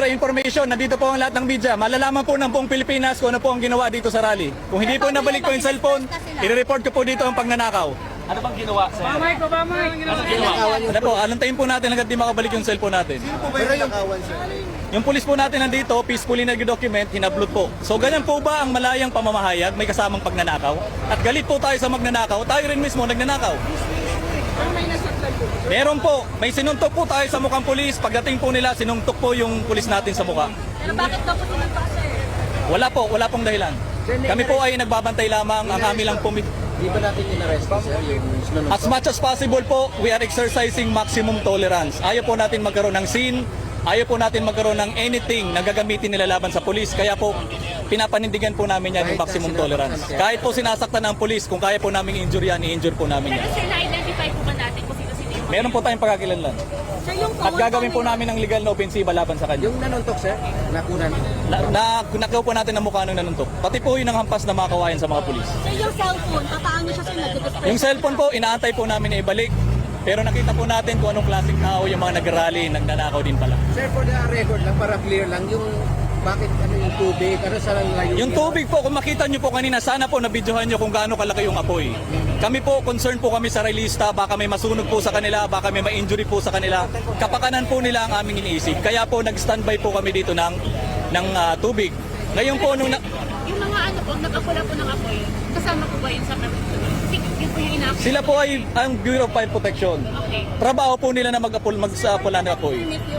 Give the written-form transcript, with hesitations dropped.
For information, nandito po ang lahat ng media. Malalaman po ng buong Pilipinas kung ano po ang ginawa dito sa rally. Kung hindi po nabalik po yung cellphone, i-report ko po dito ang pagnanakaw. Ano bang ginawa, sir? Bamay ko, bamay. Anong ginawa? Ano po, alantayin po natin hanggang di makabalik yung cellphone natin. Pero yung nakawan, sir. Yung pulis po natin nandito, peacefully nag-document, hinablot po. So ganyan po ba ang malayang pamamahayag, may kasamang pagnanakaw? At galit po tayo sa magnanakaw, tayo rin mismo nagnanakaw. Meron po, may sinuntok po tayo sa mukhang pulis. Pagdating po nila, sinuntok po yung pulis natin sa mukha. Pero bakit daw po sinuntok, sir? Wala pong dahilan. Kami po ay nagbabantay lamang, ang kami lang po. Di ba natin in-arrest, sir, yung sinunod? As much as possible po, we are exercising maximum tolerance. Ayaw po natin magkaroon ng scene, ayaw po natin magkaroon ng anything na gagamitin nila laban sa pulis. Kaya po, pinapanindigan po namin yan yung maximum tolerance. Kahit po sinasaktan ng pulis, kung kaya po namin i-injure yan, i-injure po namin yan. Pero sir, na-identify po ba natin kung sino-sino yung... Meron po tayong pagkakilanlan. Sir, yung At gagawin po namin ng legal na ofensiba laban sa kanya. Yung nanuntok, sir, nakunan. Nakuha po natin ang mukha ng nanuntok. Pati po yun ang hampas na mga kawayan sa mga pulis. Sir, yung cellphone, papaano siya, sir, nag-display? Yung cellphone po, inaantay po namin na ibalik. Pero nakita po natin kung anong klaseng tao yung mga nag-rally, nagnanakaw din pala. Sir, for the record lang, para clear lang, yung bakit ano yung tubig, ano sa layo? Yung tubig po, kung makita nyo po kanina, sana po nabidyohan nyo kung gaano kalaki yung apoy. Kami po, concerned po kami sa realista, baka may masunog po sa kanila, baka may ma-injury po sa kanila. Kapakanan po nila ang aming iniisip. Kaya po, nag-standby po kami dito ng tubig. Ngayon po, nung Yung mga ano po, nag-apula po ng apoy, kasama po ba yun sa yun po yung ina-apoy? sila po ay ang Bureau of Fire Protection. Okay. Trabaho po nila na mag-apula ng apoy. Permit yung